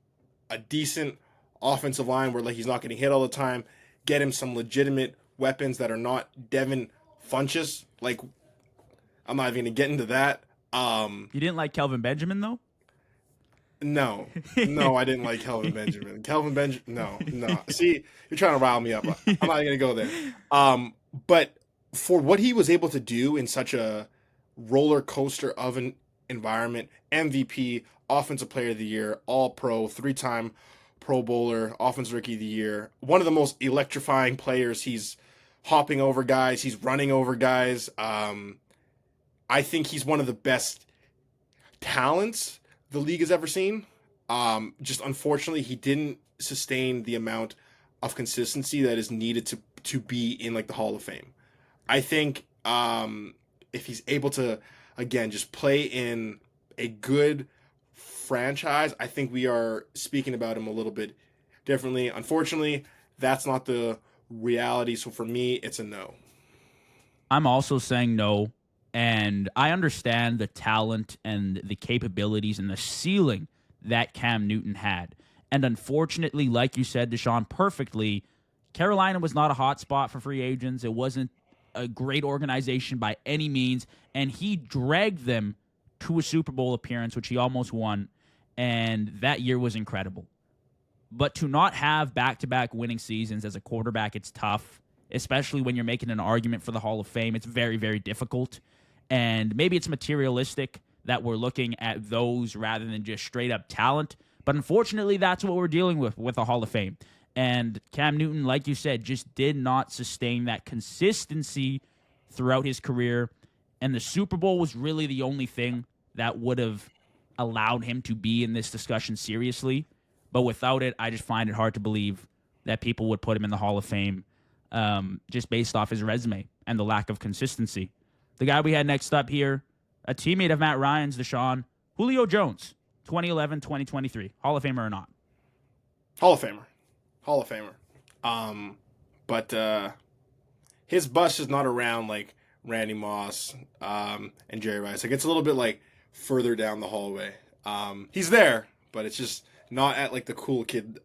a decent offensive line where like he's not getting hit all the time, get him some legitimate weapons that are not Devin Funchess. Like, I'm not even gonna get into that. You didn't like Kelvin Benjamin, though? No, I didn't like Kelvin Benjamin. No. See, you're trying to rile me up. I'm not gonna go there. But for what he was able to do in such a roller coaster of an environment, MVP, Offensive Player of the Year, All-Pro, 3-time Pro Bowler, Offensive Rookie of the Year, one of the most electrifying players. He's hopping over guys, he's running over guys. I think he's one of the best talents the league has ever seen. Just unfortunately, he didn't sustain the amount of consistency that is needed to be in like the Hall of Fame. I think if he's able to, again, just play in a good franchise, I think we are speaking about him a little bit differently. Unfortunately, that's not the reality. So for me, it's a no. I'm also saying no. And I understand the talent and the capabilities and the ceiling that Cam Newton had. And unfortunately, like you said, Deshaun, perfectly, Carolina was not a hot spot for free agents. It wasn't a great organization by any means. And he dragged them to a Super Bowl appearance, which he almost won. And that year was incredible. But to not have back-to-back winning seasons as a quarterback, it's tough, especially when you're making an argument for the Hall of Fame. It's very, very difficult. And maybe it's materialistic that we're looking at those rather than just straight-up talent. But unfortunately, that's what we're dealing with the Hall of Fame. And Cam Newton, like you said, just did not sustain that consistency throughout his career. And the Super Bowl was really the only thing that would have allowed him to be in this discussion seriously. But without it, I just find it hard to believe that people would put him in the Hall of Fame just based off his resume and the lack of consistency. The guy we had next up here, a teammate of Matt Ryan's, Deshaun, Julio Jones, 2011, 2023. Hall of Famer or not? Hall of Famer. But his bust is not around like Randy Moss and Jerry Rice. Like it's a little bit like further down the hallway. He's there, but it's just not at like the cool kid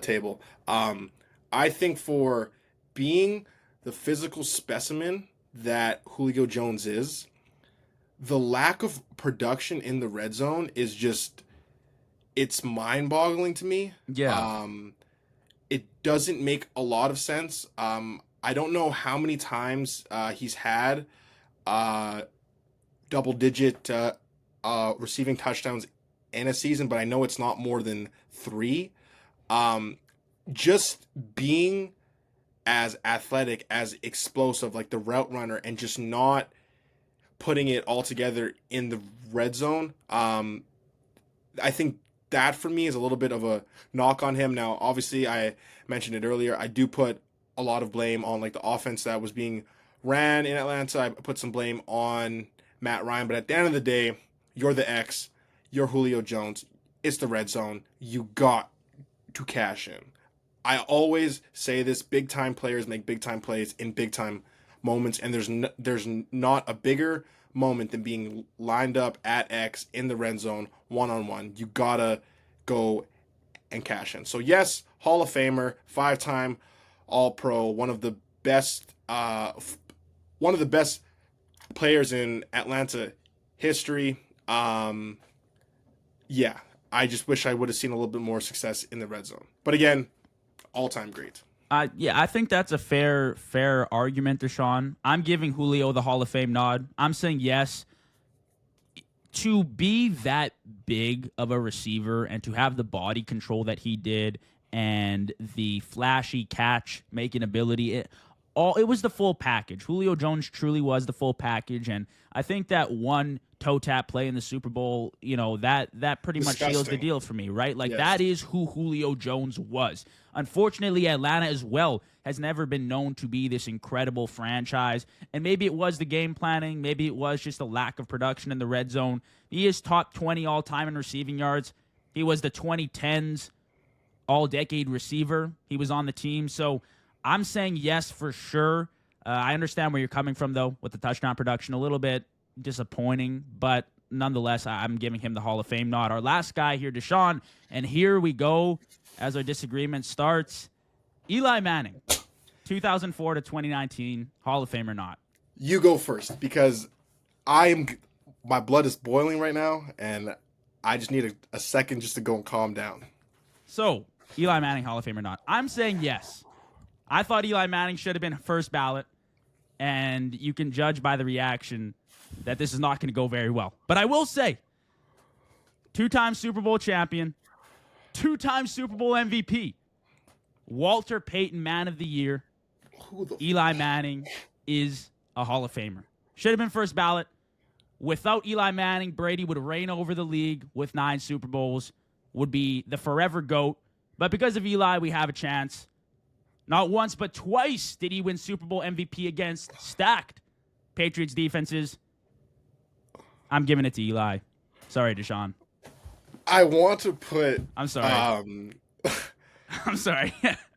table. I think for being the physical specimen that Julio Jones is, the lack of production in the red zone is just, it's mind-boggling to me. Yeah. It doesn't make a lot of sense. I don't know how many times he's had double-digit receiving touchdowns in a season, but I know it's not more than 3. Just being as athletic, as explosive, like the route runner, and just not putting it all together in the red zone. I think that for me is a little bit of a knock on him. Now, obviously, I mentioned it earlier. I do put a lot of blame on like the offense that was being ran in Atlanta. I put some blame on Matt Ryan, but at the end of the day, you're the X, you're Julio Jones. It's the red zone. You got to cash in. I always say this: big time players make big time plays in big time moments, and there's not a bigger moment than being lined up at X in the red zone 1-on-1. You gotta go and cash in. So yes, Hall of Famer, 5-time All-Pro, one of the best players in Atlanta history. Yeah, I just wish I would have seen a little bit more success in the red zone. But again, all-time great. Yeah, I think that's a fair argument, Deshaun. I'm giving Julio the Hall of Fame nod. I'm saying yes. To be that big of a receiver and to have the body control that he did and the flashy catch making ability, it was the full package. Julio Jones truly was the full package, and I think that one toe tap play in the Super Bowl, that pretty much seals the deal for me, right? Like, that is who Julio Jones was. Unfortunately, Atlanta as well has never been known to be this incredible franchise, and maybe it was the game planning, maybe it was just a lack of production in the red zone. He is top 20 all-time in receiving yards. He was the 2010s all-decade receiver. He was on the team, so I'm saying yes for sure. I understand where you're coming from, though, with the touchdown production. A little bit disappointing, but nonetheless, I'm giving him the Hall of Fame nod. Our last guy here, Deshaun, and here we go as our disagreement starts. Eli Manning, 2004 to 2019, Hall of Fame or not? You go first, because my blood is boiling right now, and I just need a second just to go and calm down. So, Eli Manning, Hall of Fame or not? I'm saying yes. I thought Eli Manning should have been first ballot, and you can judge by the reaction that this is not going to go very well. But I will say, two-time Super Bowl champion, two-time Super Bowl MVP, Walter Payton Man of the Year, Eli Manning is a Hall of Famer. Should have been first ballot. Without Eli Manning, Brady would reign over the league with 9 Super Bowls, would be the forever GOAT. But because of Eli, we have a chance. Not once, but twice did he win Super Bowl MVP against stacked Patriots defenses. I'm giving it to Eli. Sorry, Deshaun. I want to put... I'm sorry. I'm sorry.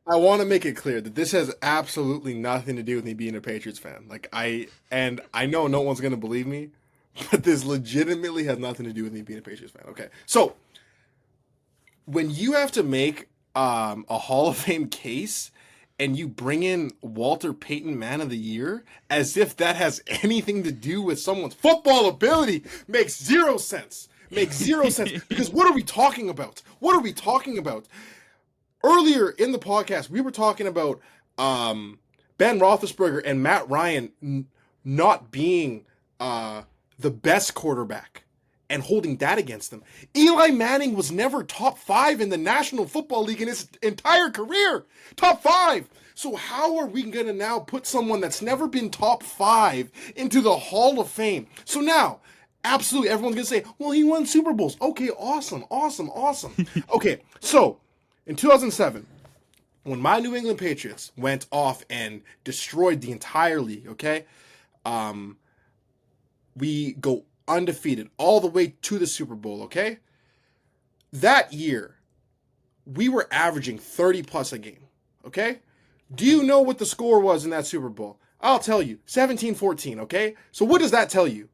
I want to make it clear that this has absolutely nothing to do with me being a Patriots fan. I know no one's going to believe me, but this legitimately has nothing to do with me being a Patriots fan. Okay, so when you have to make a Hall of Fame case and you bring in Walter Payton Man of the Year as if that has anything to do with someone's football ability, makes zero sense. Makes zero sense. Because what are we talking about? What are we talking about? Earlier in the podcast, we were talking about Ben Roethlisberger and Matt Ryan not being the best quarterback and holding that against them. Eli Manning was never top 5 in the National Football League in his entire career. Top 5. So how are we going to now put someone that's never been top 5 into the Hall of Fame? So now, absolutely, everyone's going to say, well, he won Super Bowls. Okay, awesome. Okay, so in 2007, when my New England Patriots went off and destroyed the entire league, okay, we go undefeated all the way to the Super Bowl, okay? That year, we were averaging 30 plus a game, okay? Do you know what the score was in that Super Bowl? I'll tell you, 17-14, okay? So what does that tell you?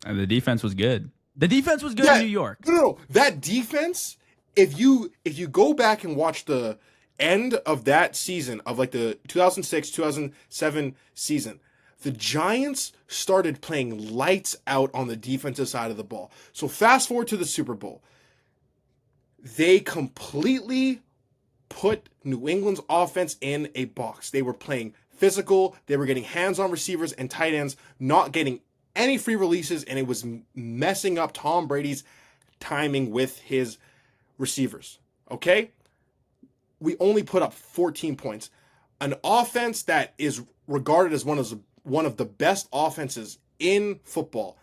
And the defense was good. The defense was good in New York. No. That defense, if you go back and watch the end of that season, of like the 2006-2007 season, the Giants started playing lights out on the defensive side of the ball. So fast forward to the Super Bowl. They completely put New England's offense in a box. They were playing physical. They were getting hands on receivers and tight ends, not getting any free releases, and it was messing up Tom Brady's timing with his receivers. Okay? We only put up 14 points. An offense that is regarded as one of the best offenses in football.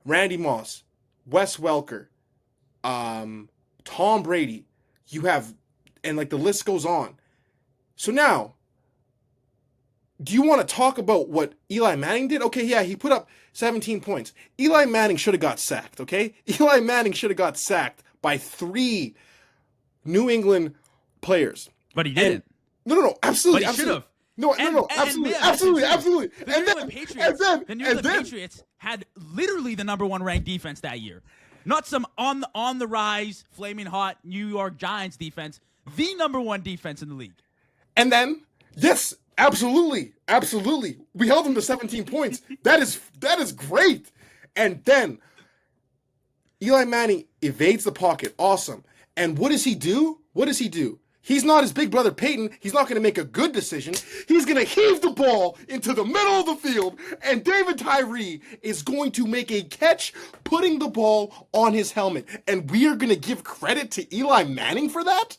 Randy Moss, Wes Welker, Tom Brady, you have, and like the list goes on. So now, do you want to talk about what Eli Manning did? Okay, yeah, he put up 17 points. Eli Manning should have got sacked, okay? Eli Manning should have got sacked by 3 New England players. But he didn't. No, absolutely. But he should have. No, absolutely. The New England Patriots had literally the number 1 ranked defense that year. Not some on the rise, flaming hot New York Giants defense. The number 1 defense in the league. And then, yes, absolutely. We held them to 17 points. That is great. And then Eli Manning evades the pocket. Awesome. And what does he do? What does he do? He's not his big brother Peyton. He's not going to make a good decision. He's going to heave the ball into the middle of the field, and David Tyree is going to make a catch, putting the ball on his helmet. And we are going to give credit to Eli Manning for that?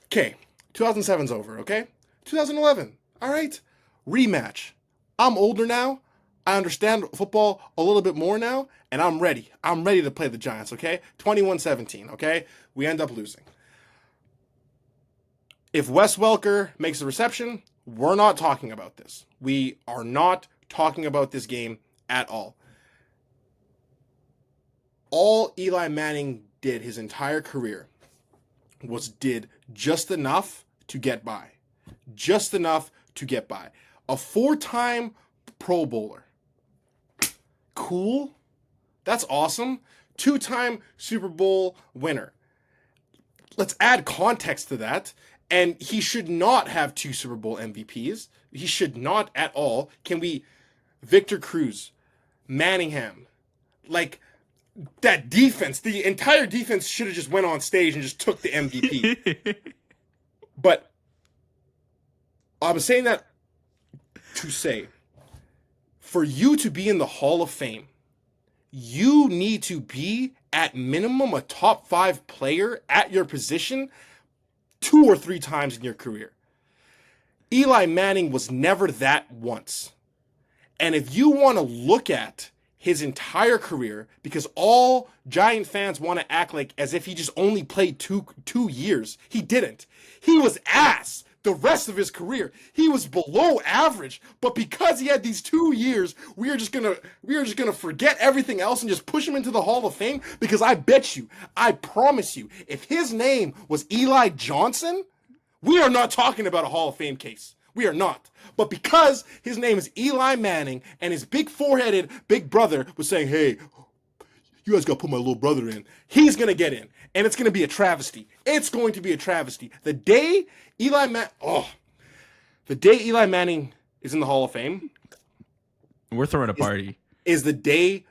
Okay, 2007's over, okay? 2011, all right? Rematch. I'm older now. I understand football a little bit more now, and I'm ready. I'm ready to play the Giants, okay? 21-17, okay? We end up losing. If Wes Welker makes a reception, we're not talking about this. We are not talking about this game at all. All Eli Manning did his entire career was did just enough to get by. Just enough to get by. A 4-time Pro Bowler. Cool. That's awesome. 2-time Super Bowl winner. Let's add context to that. And he should not have 2 Super Bowl MVPs. He should not at all. Victor Cruz, Manningham, like that defense, the entire defense should have just went on stage and just took the MVP. But I'm saying that to say, for you to be in the Hall of Fame, you need to be at minimum a top 5 player at your position 2 or 3 times in your career. Eli Manning was never that once. And if you want to look at his entire career, because all Giant fans want to act like as if he just only played two years, he didn't. He was ass the rest of his career. He was below average, but because he had these 2 years, we are just gonna forget everything else and just push him into the Hall of Fame. Because I bet you, I promise you, if his name was Eli Johnson, we are not talking about a Hall of Fame case. We are not. But because his name is Eli Manning and his big foreheaded big brother was saying, hey, you guys got to put my little brother in, he's going to get in. And it's going to be a travesty. It's going to be a travesty. The day Eli Manning is in the Hall of Fame, we're throwing a party. Is the day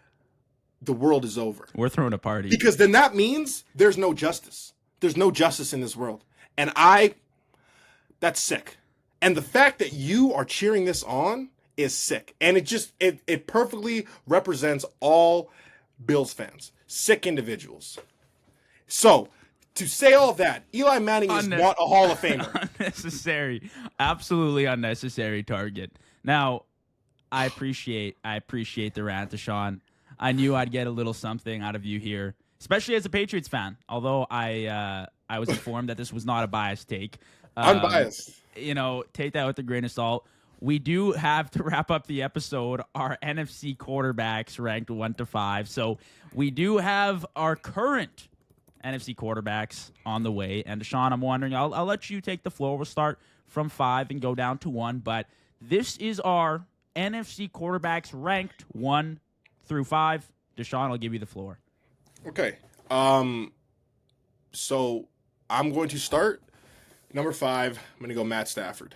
the world is over. We're throwing a party. Because then that means there's no justice. There's no justice in this world. And that's sick. And the fact that you are cheering this on is sick. And it perfectly represents all Bills fans. Sick individuals. So, to say all that, Eli Manning is not a Hall of Famer. Unnecessary. Absolutely unnecessary target. Now, I appreciate the rant to Shawn. I knew I'd get a little something out of you here, especially as a Patriots fan. Although I was informed that this was not a biased take. Unbiased. Take that with a grain of salt. We do have to wrap up the episode. Our NFC quarterbacks ranked 1 to 5. So we do have our current NFC quarterbacks on the way. And Shawn, I'm wondering, I'll let you take the floor. We'll start from 5 and go down to 1. But this is our NFC quarterbacks ranked 1 through 5. Deshaun, I'll give you the floor. Okay. So I'm going to start. Number 5, I'm going to go Matt Stafford.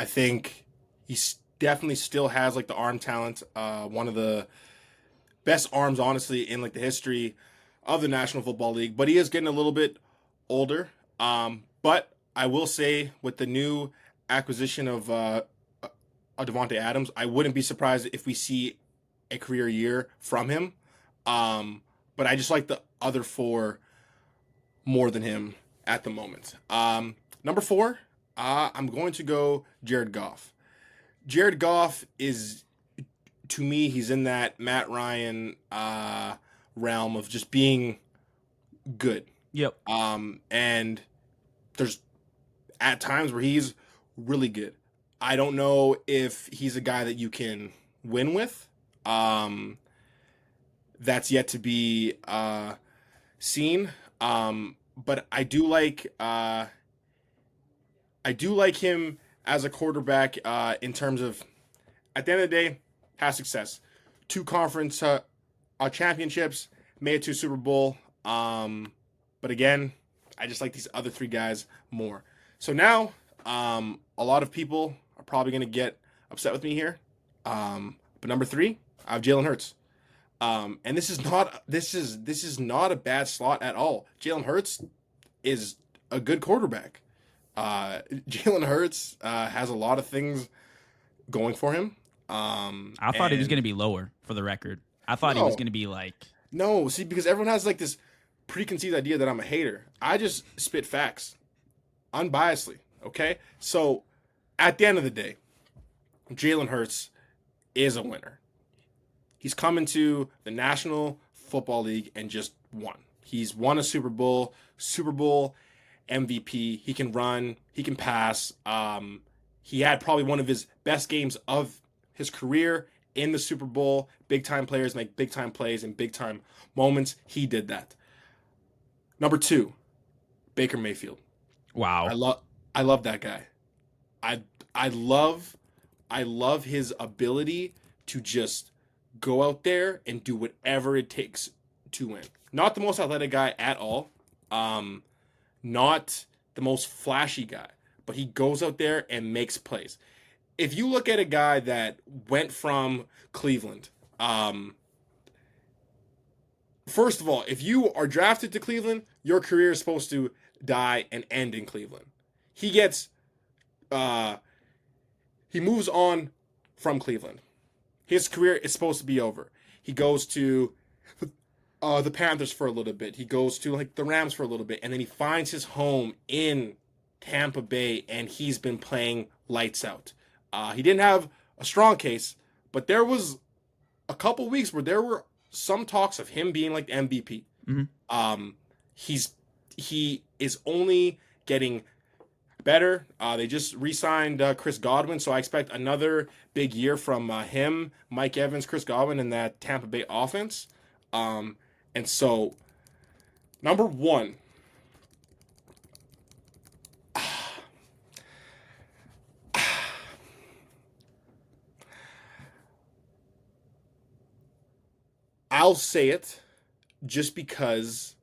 I think he definitely still has like the arm talent. One of the best arms, honestly, in like the history of the National Football League. But he is getting a little bit older. But I will say with the new acquisition of Devontae Adams, I wouldn't be surprised if we see a career year from him. But I just like the other 4 more than him at the moment. Number 4, I'm going to go Jared Goff. Jared Goff is, to me, he's in that Matt Ryan realm of just being good. Yep. And there's at times where he's really good. I don't know if he's a guy that you can win with. That's yet to be seen. But I do like him as a quarterback in terms of, at the end of the day, has success. 2 conference championships, made it to Super Bowl. But again, I just like these other 3 guys more. So now, a lot of people are probably going to get upset with me here. But number 3, I have Jalen Hurts. And this is not a bad slot at all. Jalen Hurts is a good quarterback. Jalen Hurts has a lot of things going for him. I thought he was going to be lower, for the record. I thought he was going to be like... No, see, because everyone has like this preconceived idea that I'm a hater. I just spit facts, unbiasedly, okay? So, at the end of the day, Jalen Hurts is a winner. He's come into the National Football League and just won. He's won a Super Bowl MVP. He can run, he can pass. He had probably one of his best games of his career in the Super Bowl. Big time players make big time plays in big time moments. He did that. Number 2, Baker Mayfield. Wow. I love that guy. I love his ability to just go out there and do whatever it takes to win. Not the most athletic guy at all. Not the most flashy guy, but he goes out there and makes plays. If you look at a guy that went from Cleveland, first of all, if you are drafted to Cleveland, your career is supposed to die and end in Cleveland. He moves on from Cleveland. His career is supposed to be over. He goes to the Panthers for a little bit. He goes to like the Rams for a little bit, and then he finds his home in Tampa Bay, and he's been playing lights out. He didn't have a strong case, but there was a couple weeks where there were some talks of him being like the MVP. Mm-hmm. He is only getting better. They just re-signed Chris Godwin, so I expect another big year from him, Mike Evans, Chris Godwin, in that Tampa Bay offense. And so, number 1, I'll say it just because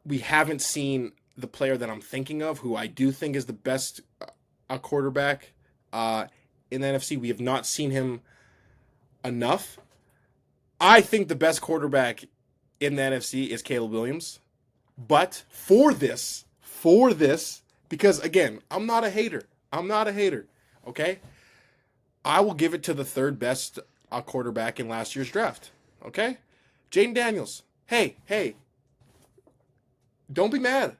we haven't seen the player that I'm thinking of, who I do think is the best quarterback in the NFC. We have not seen him enough. I think the best quarterback in the NFC is Caleb Williams. But for this, because again, I'm not a hater, okay? I will give it to the 3rd best quarterback in last year's draft, okay? Jaden Daniels. Hey, don't be mad.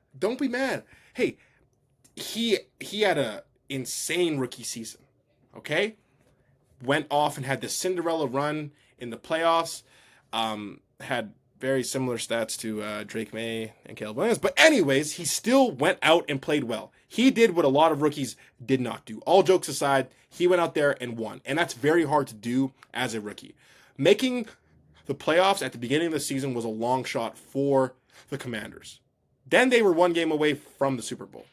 Hey, he had a insane rookie season, okay? Went off and had the Cinderella run in the playoffs. Had very similar stats to Drake May and Caleb Williams. But anyways, he still went out and played well. He did what a lot of rookies did not do. All jokes aside, he went out there and won. And that's very hard to do as a rookie. Making the playoffs at the beginning of the season was a long shot for the Commanders. Then they were 1 game away from the Super Bowl,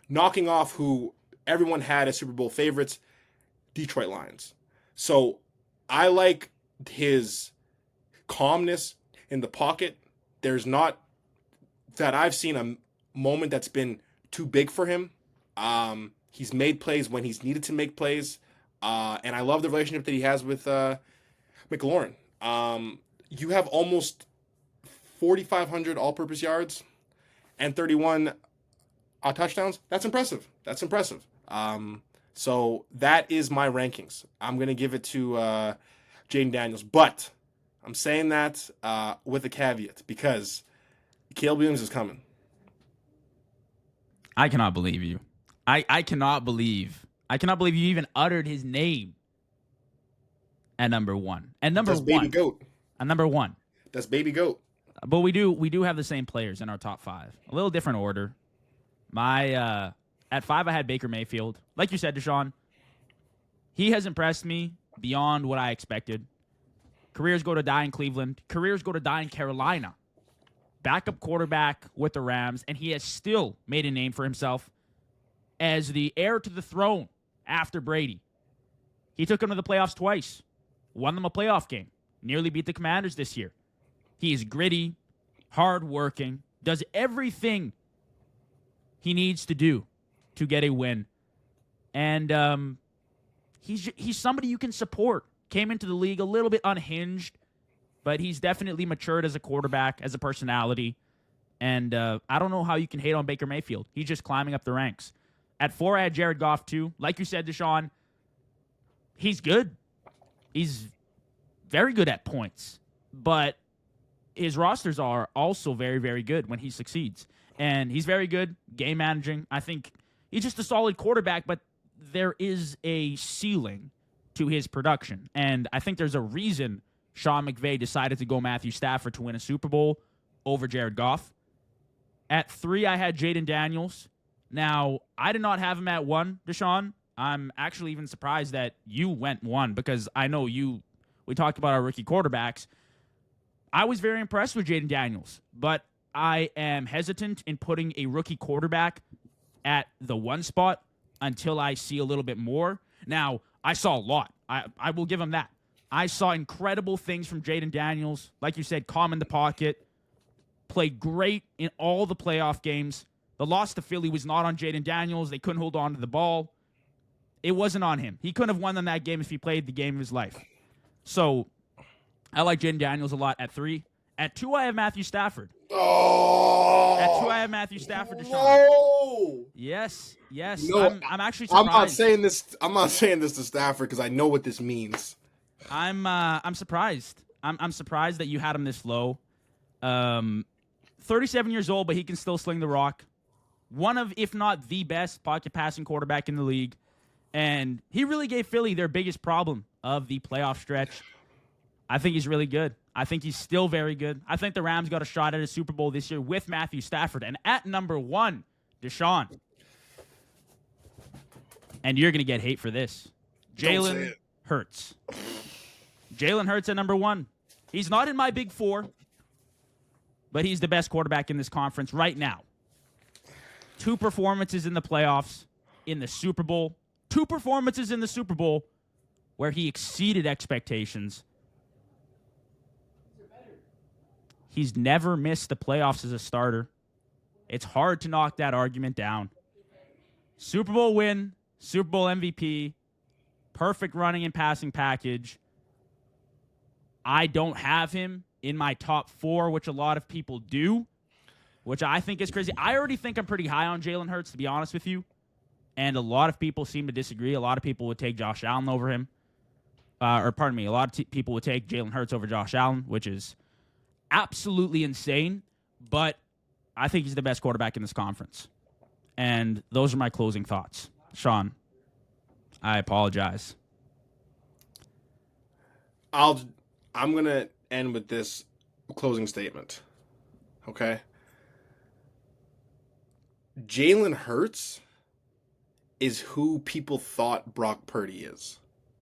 knocking off who everyone had as Super Bowl favorites, Detroit Lions. So I like his calmness in the pocket. There's not that I've seen a moment that's been too big for him. He's made plays when he's needed to make plays. And I love the relationship that he has with McLaurin. You have almost 4,500 all-purpose yards and 31 touchdowns. That's impressive. So that is my rankings. I'm going to give it to Jaden Daniels. But I'm saying that with a caveat because Caleb Williams is coming. I cannot believe you. I cannot believe you even uttered his name at number 1. And That's Baby Goat. At number 1. That's Baby Goat. But we do have the same players in our top 5. A little different order. My at 5 I had Baker Mayfield. Like you said, Deshaun, he has impressed me beyond what I expected. Careers go to die in Cleveland. Careers go to die in Carolina. Backup quarterback with the Rams, and he has still made a name for himself as the heir to the throne after Brady. He took them to the playoffs twice, won them a playoff game, nearly beat the Commanders this year. He is gritty, hardworking, does everything he needs to do to get a win. And he's somebody you can support came into the league a little bit unhinged, but he's definitely matured as a quarterback, as a personality. And I don't know how you can hate on Baker Mayfield. He's just climbing up the ranks. At 4, I had Jared Goff, too. Like you said, Deshaun, he's good. He's very good at points. But his rosters are also very, very good when he succeeds. And he's very good game managing. I think he's just a solid quarterback, but there is a ceiling to his production. And I think there's a reason Sean McVay decided to go Matthew Stafford to win a Super Bowl over Jared Goff. At 3, I had Jaden Daniels. Now, I did not have him at 1, Deshaun. I'm actually even surprised that you went 1 because I know we talked about our rookie quarterbacks. I was very impressed with Jaden Daniels, but I am hesitant in putting a rookie quarterback at the 1 spot until I see a little bit more. Now, I saw a lot. I will give him that. I saw incredible things from Jaden Daniels. Like you said, calm in the pocket. Played great in all the playoff games. The loss to Philly was not on Jaden Daniels. They couldn't hold on to the ball. It wasn't on him. He couldn't have won them that game if he played the game of his life. So, I like Jaden Daniels a lot at 3. At 2, I have Matthew Stafford. Oh. At 2, I have Matthew Stafford. Deshaun. No. Yes. No, I'm actually surprised. I'm not saying this to Stafford because I know what this means. I'm surprised. I'm surprised that you had him this low. 37 years old, but he can still sling the rock. One of, if not the best pocket passing quarterback in the league. And he really gave Philly their biggest problem of the playoff stretch. I think he's really good. I think he's still very good. I think the Rams got a shot at a Super Bowl this year with Matthew Stafford. And at number 1, Deshaun. And you're going to get hate for this. Jalen Hurts. Jalen Hurts at number 1. He's not in my big 4, but he's the best quarterback in this conference right now. 2 performances in the playoffs, in the Super Bowl. 2 performances in the Super Bowl where he exceeded expectations. He's never missed the playoffs as a starter. It's hard to knock that argument down. Super Bowl win, Super Bowl MVP, perfect running and passing package. I don't have him in my top 4, which a lot of people do, which I think is crazy. I already think I'm pretty high on Jalen Hurts, to be honest with you. And a lot of people seem to disagree. A lot of people would take Josh Allen over him. A lot of people would take Jalen Hurts over Josh Allen, which is absolutely insane. But I think he's the best quarterback in this conference. And those are my closing thoughts. Shawn, I apologize. I'm going to end with this closing statement. Okay? Jalen Hurts is who people thought Brock Purdy is.